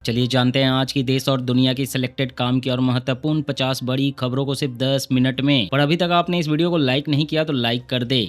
चलिए जानते हैं आज की देश और दुनिया की सिलेक्टेड काम की और महत्वपूर्ण 50 बड़ी खबरों को सिर्फ 10 मिनट में। पर अभी तक आपने इस वीडियो को लाइक नहीं किया तो लाइक कर दे।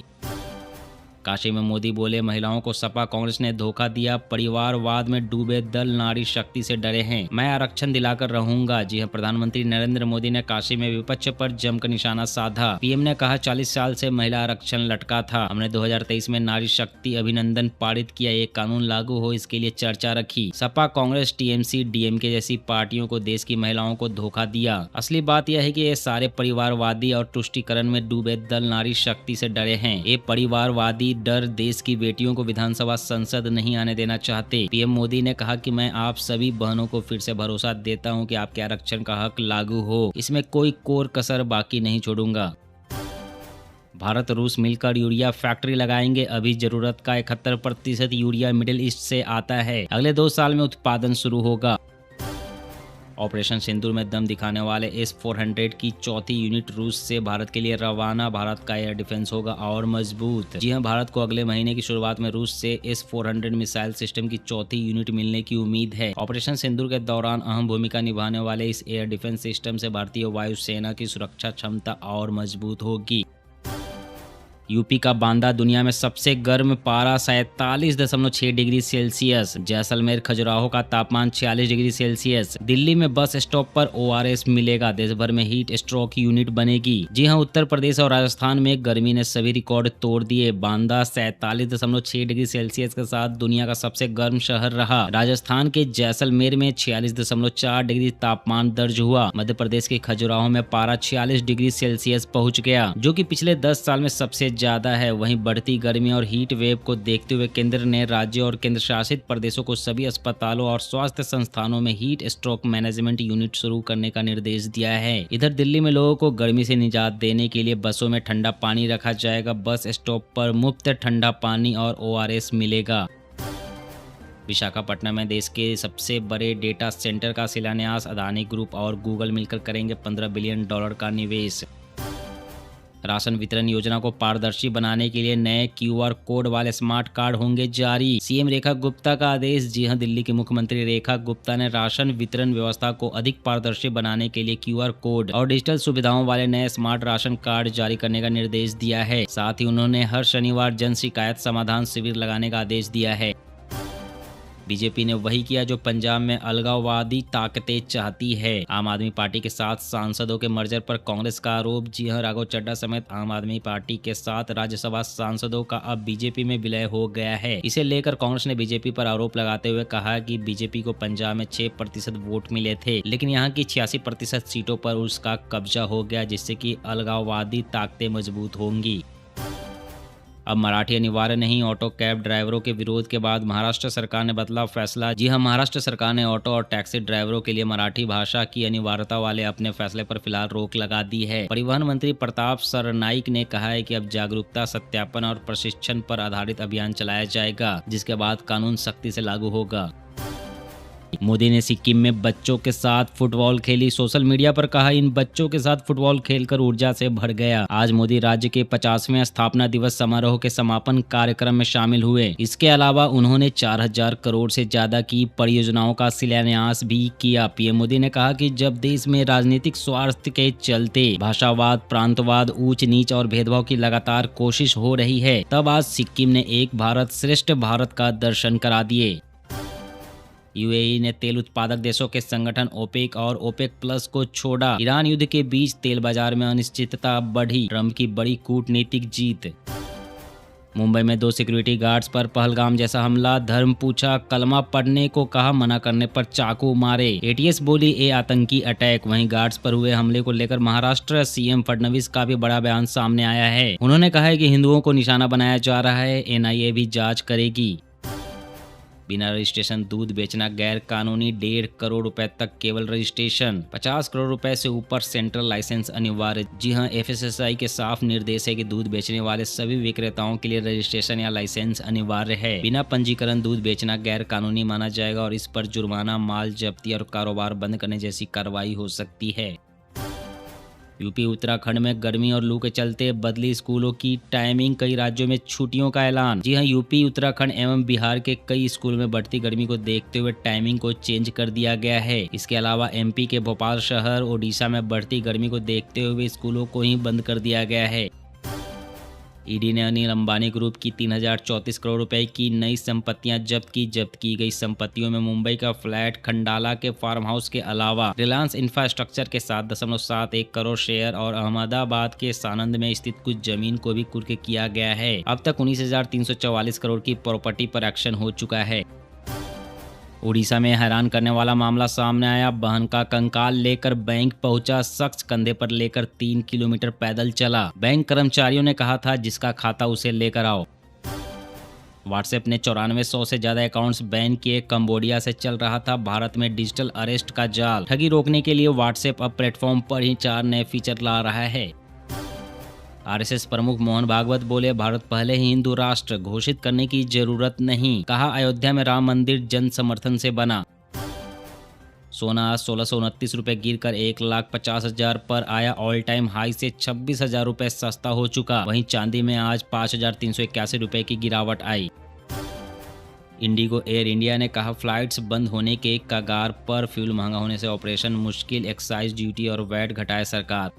काशी में मोदी बोले महिलाओं को सपा कांग्रेस ने धोखा दिया, परिवारवाद में डूबे दल नारी शक्ति से डरे हैं, मैं आरक्षण दिलाकर रहूंगा। जी हां, प्रधानमंत्री नरेंद्र मोदी ने काशी में विपक्ष पर जमकर निशाना साधा। पीएम ने कहा 40 साल से महिला आरक्षण लटका था, हमने 2023 में नारी शक्ति अभिनंदन पारित किया, ये कानून लागू हो इसके लिए चर्चा रखी। सपा कांग्रेस टीएमसी डीएमके जैसी पार्टियों को देश की महिलाओं को धोखा दिया। असली बात यह है कि ये सारे परिवारवादी और तुष्टीकरण में डूबे दल नारी शक्ति से डरे हैं। ये परिवारवादी डर देश की बेटियों को विधानसभा संसद नहीं आने देना चाहते। पीएम मोदी ने कहा कि मैं आप सभी बहनों को फिर से भरोसा देता हूं कि आपके आरक्षण का हक लागू हो, इसमें कोई कोर कसर बाकी नहीं छोड़ूंगा। भारत रूस मिलकर यूरिया फैक्ट्री लगाएंगे, अभी जरूरत का 71% यूरिया मिडिल ईस्ट से आता है, अगले 2 साल में उत्पादन शुरू होगा। ऑपरेशन सिंदूर में दम दिखाने वाले S-400 की चौथी यूनिट रूस से भारत के लिए रवाना, भारत का एयर डिफेंस होगा और मजबूत। जी हां, भारत को अगले महीने की शुरुआत में रूस से S-400 मिसाइल सिस्टम की चौथी यूनिट मिलने की उम्मीद है। ऑपरेशन सिंदूर के दौरान अहम भूमिका निभाने वाले इस एयर डिफेंस सिस्टम से भारतीय वायुसेना की सुरक्षा क्षमता और मजबूत होगी। यूपी का बांदा दुनिया में सबसे गर्म पारा 47.6 डिग्री सेल्सियस, जैसलमेर खजुराहो का तापमान 46 डिग्री सेल्सियस, दिल्ली में बस स्टॉप पर ORS मिलेगा, देश भर में हीट स्ट्रोक यूनिट बनेगी। जी हां, उत्तर प्रदेश और राजस्थान में गर्मी ने सभी रिकॉर्ड तोड़ दिए। बांदा 47.6 डिग्री सेल्सियस के साथ दुनिया का सबसे गर्म शहर रहा। राजस्थान के जैसलमेर में 46.4 डिग्री तापमान दर्ज हुआ। मध्य प्रदेश के खजुराहो में पारा 46 डिग्री सेल्सियस पहुंच गया, जो कि पिछले 10 साल में सबसे ज्यादा है। वहीं बढ़ती गर्मी और हीट वेव को देखते हुए केंद्र ने राज्यों और केंद्र शासित प्रदेशों को सभी अस्पतालों और स्वास्थ्य संस्थानों में हीट स्ट्रोक मैनेजमेंट यूनिट शुरू करने का निर्देश दिया है। इधर दिल्ली में लोगों को गर्मी से निजात देने के लिए बसों में ठंडा पानी रखा जाएगा, बस स्टॉप पर मुफ्त ठंडा पानी और ORS मिलेगा। विशाखापट्टनम में देश के सबसे बड़े डेटा सेंटर का शिलान्यास, अदानी ग्रुप और गूगल मिलकर करेंगे $15 बिलियन का निवेश। राशन वितरण योजना को पारदर्शी बनाने के लिए नए QR कोड वाले स्मार्ट कार्ड होंगे जारी, सीएम रेखा गुप्ता का आदेश। जी हां, दिल्ली की मुख्यमंत्री रेखा गुप्ता ने राशन वितरण व्यवस्था को अधिक पारदर्शी बनाने के लिए QR कोड और डिजिटल सुविधाओं वाले नए स्मार्ट राशन कार्ड जारी करने का निर्देश दिया है। साथ ही उन्होंने हर शनिवार जन शिकायत समाधान शिविर लगाने का आदेश दिया है। बीजेपी ने वही किया जो पंजाब में अलगाववादी ताकतें चाहती है। आम आदमी पार्टी के साथ सांसदों के मर्जर पर कांग्रेस का आरोप। जी हां, राघव चड्ढा समेत आम आदमी पार्टी के साथ राज्यसभा सांसदों का अब बीजेपी में विलय हो गया है। इसे लेकर कांग्रेस ने बीजेपी पर आरोप लगाते हुए कहा कि बीजेपी को पंजाब में 6% वोट मिले थे, लेकिन यहां की 86% सीटों पर उसका कब्जा हो गया, जिससे कि अलगाववादी ताकतें मजबूत होंगी। अब मराठी अनिवार्य नहीं, ऑटो कैब ड्राइवरों के विरोध के बाद महाराष्ट्र सरकार ने बदला फैसला। जी हां, महाराष्ट्र सरकार ने ऑटो और टैक्सी ड्राइवरों के लिए मराठी भाषा की अनिवार्यता वाले अपने फैसले पर फिलहाल रोक लगा दी है। परिवहन मंत्री प्रताप सरनाईक ने कहा है कि अब जागरूकता, सत्यापन और प्रशिक्षण पर आधारित अभियान चलाया जाएगा, जिसके बाद कानून सख्ती से लागू होगा। मोदी ने सिक्किम में बच्चों के साथ फुटबॉल खेली, सोशल मीडिया पर कहा इन बच्चों के साथ फुटबॉल खेलकर ऊर्जा से भर गया। आज मोदी राज्य के 50वें स्थापना दिवस समारोह के समापन कार्यक्रम में शामिल हुए। इसके अलावा उन्होंने 4000 करोड़ से ज्यादा की परियोजनाओं का शिलान्यास भी किया। पीएम मोदी ने कहा कि जब देश में राजनीतिक स्वार्थ के चलते भाषावाद, प्रांतवाद, ऊंच नीच और भेदभाव की लगातार कोशिश हो रही है, तब आज सिक्किम ने एक भारत श्रेष्ठ भारत का दर्शन करा दिए। यूएई ने तेल उत्पादक देशों के संगठन ओपेक और ओपेक प्लस को छोड़ा। ईरान युद्ध के बीच तेल बाजार में अनिश्चितता बढ़ी, ट्रंप की बड़ी कूटनीतिक जीत। मुंबई में 2 सिक्योरिटी गार्ड्स पर पहलगाम जैसा हमला, धर्म पूछा, कलमा पढ़ने को कहा, मना करने पर चाकू मारे। ATS बोली ये आतंकी अटैक। वहीं गार्ड्स पर हुए हमले को लेकर महाराष्ट्र सीएम फडणवीस का भी बड़ा बयान सामने आया है। उन्होंने कहा है कि हिंदुओं को निशाना बनाया जा रहा है, NIA भी जांच करेगी। बिना रजिस्ट्रेशन दूध बेचना गैर कानूनी, 1.5 करोड़ रुपए तक केवल रजिस्ट्रेशन, 50 करोड़ रुपए से ऊपर सेंट्रल लाइसेंस अनिवार्य। जी हां, FSSAI के साफ निर्देश है कि दूध बेचने वाले सभी विक्रेताओं के लिए रजिस्ट्रेशन या लाइसेंस अनिवार्य है। बिना पंजीकरण दूध बेचना गैर कानूनी माना जाएगा और इस पर जुर्माना, माल जब्ती और कारोबार बंद करने जैसी कार्रवाई हो सकती है। यूपी उत्तराखंड में गर्मी और लू के चलते बदली स्कूलों की टाइमिंग, कई राज्यों में छुट्टियों का ऐलान। जी हां, यूपी उत्तराखंड एवं बिहार के कई स्कूलों में बढ़ती गर्मी को देखते हुए टाइमिंग को चेंज कर दिया गया है। इसके अलावा एमपी के भोपाल शहर, ओडिशा में बढ़ती गर्मी को देखते हुए स्कूलों को ही बंद कर दिया गया है। ईडी ने अनिल अंबानी ग्रुप की 3034 करोड़ रुपए की नई संपत्तियां जब्त की गई संपत्तियों में मुंबई का फ्लैट, खंडाला के फार्म हाउस के अलावा रिलायंस इंफ्रास्ट्रक्चर के 7.71 करोड़ शेयर और अहमदाबाद के सानंद में स्थित कुछ जमीन को भी कुर्क किया गया है। अब तक 19,344 करोड़ की प्रॉपर्टी पर एक्शन हो चुका है। उड़ीसा में हैरान करने वाला मामला सामने आया। बहन का कंकाल लेकर बैंक पहुंचा शख्स, कंधे पर लेकर 3 किलोमीटर पैदल चला। बैंक कर्मचारियों ने कहा था जिसका खाता उसे लेकर आओ। व्हाट्सएप ने 9400 से ज्यादा अकाउंट्स बैन किए। कंबोडिया से चल रहा था भारत में डिजिटल अरेस्ट का जाल। ठगी रोकने के लिए व्हाट्सएप अब प्लेटफॉर्म पर ही 4 नए फीचर ला रहा है। आरएसएस प्रमुख मोहन भागवत बोले, भारत पहले ही हिंदू राष्ट्र घोषित करने की जरूरत नहीं। कहा, अयोध्या में राम मंदिर जन समर्थन से बना। सोना आज 1629 रुपए गिरकर 1,50,000 पर आया। ऑल टाइम हाई से 26,000 रुपए सस्ता हो चुका। वहीं चांदी में आज 5,381 रुपए की गिरावट आई। इंडिगो एयर इंडिया ने कहा, फ्लाइट्स बंद होने के कगार पर, फ्यूल महंगा होने से ऑपरेशन मुश्किल, एक्साइज ड्यूटी और वैट घटाए सरकार।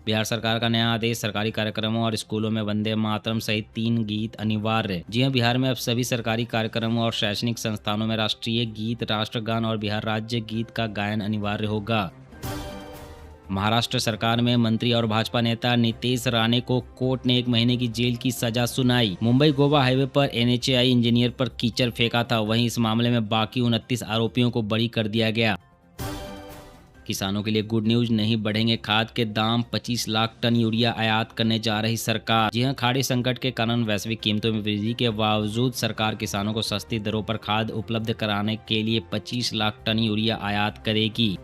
बिहार सरकार का नया आदेश, सरकारी कार्यक्रमों और स्कूलों में वंदे मातरम सहित 3 गीत अनिवार्य। जी हां, बिहार में अब सभी सरकारी कार्यक्रमों और शैक्षणिक संस्थानों में राष्ट्रीय गीत, राष्ट्रगान और बिहार राज्य गीत का गायन अनिवार्य होगा। महाराष्ट्र सरकार में मंत्री और भाजपा नेता नीतीश राणे को कोर्ट ने 1 महीने की जेल की सजा सुनाई। मुंबई गोवा हाईवे पर एनएचएआई इंजीनियर पर कीचड़ फेंका था। वहीं इस मामले में बाकी 29 आरोपियों को बरी कर दिया गया। किसानों के लिए गुड न्यूज, नहीं बढ़ेंगे खाद के दाम। 25 लाख टन यूरिया आयात करने जा रही सरकार। जी हां, खाड़ी संकट के कारण वैश्विक कीमतों में वृद्धि के बावजूद सरकार किसानों को सस्ती दरों पर खाद उपलब्ध कराने के लिए 25 लाख टन यूरिया आयात करेगी।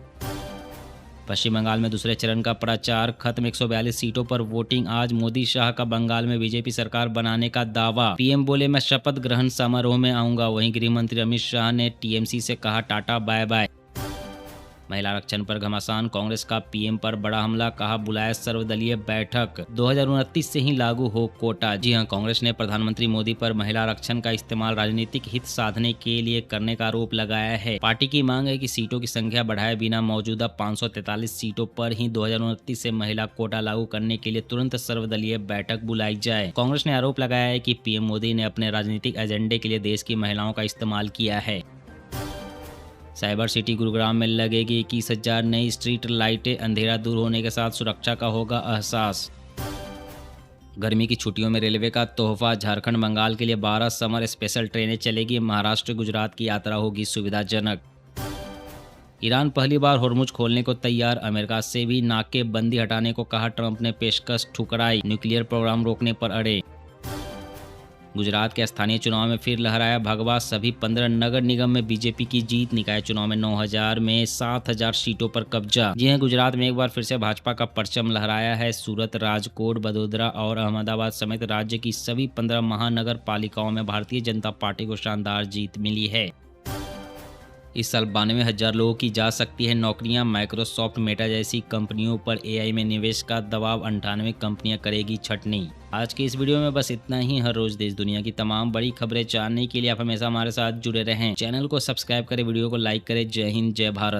पश्चिम बंगाल में दूसरे चरण का प्रचार खत्म, 142 सीटों पर वोटिंग आज। मोदी शाह का बंगाल में बीजेपी सरकार बनाने का दावा। पीएम बोले, मैं शपथ ग्रहण समारोह में आऊंगा। वहीं गृह मंत्री अमित शाह ने टीएमसी से कहा टाटा बाय बाय। महिला आरक्षण पर घमासान, कांग्रेस का पीएम पर बड़ा हमला। कहा, बुलाया सर्वदलीय बैठक, 2029 से ही लागू हो कोटा। जी हां, कांग्रेस ने प्रधानमंत्री मोदी पर महिला आरक्षण का इस्तेमाल राजनीतिक हित साधने के लिए करने का आरोप लगाया है। पार्टी की मांग है कि सीटों की संख्या बढ़ाए बिना मौजूदा 543 सीटों पर ही 2029 से महिला कोटा लागू करने के लिए तुरंत सर्वदलीय बैठक बुलाई जाए। कांग्रेस ने आरोप लगाया है कि पीएम मोदी ने अपने राजनीतिक एजेंडे के लिए देश की महिलाओं का इस्तेमाल किया है। साइबर सिटी गुरुग्राम में लगेगी 21,000 नई स्ट्रीट लाइटें। अंधेरा दूर होने के साथ सुरक्षा का होगा एहसास। गर्मी की छुट्टियों में रेलवे का तोहफा, झारखंड बंगाल के लिए 12 समर स्पेशल ट्रेनें चलेगी। महाराष्ट्र गुजरात की यात्रा होगी सुविधाजनक। ईरान पहली बार होर्मुज खोलने को तैयार। अमेरिका से भी नाकेबंदी हटाने को कहा, ट्रंप ने पेशकश ठुकराई। न्यूक्लियर प्रोग्राम रोकने पर अड़े। गुजरात के स्थानीय चुनाव में फिर लहराया भगवा। सभी 15 नगर निगम में बीजेपी की जीत। निकाय चुनाव में 9,000 में 7,000 सीटों पर कब्जा। जी हां, गुजरात में एक बार फिर से भाजपा का परचम लहराया है। सूरत, राजकोट, बड़ोदरा और अहमदाबाद समेत राज्य की सभी 15 महानगर पालिकाओं में भारतीय जनता पार्टी को शानदार जीत मिली है। इस साल 92,000 लोगों की जा सकती है नौकरियां। माइक्रोसॉफ्ट, मेटा जैसी कंपनियों पर एआई में निवेश का दबाव। 98 कंपनियां करेगी छटनी। आज की इस वीडियो में बस इतना ही। हर रोज देश दुनिया की तमाम बड़ी खबरें जानने के लिए आप हमेशा हमारे साथ जुड़े रहें। चैनल को सब्सक्राइब करें, वीडियो को लाइक करें। जय हिंद, जय भारत।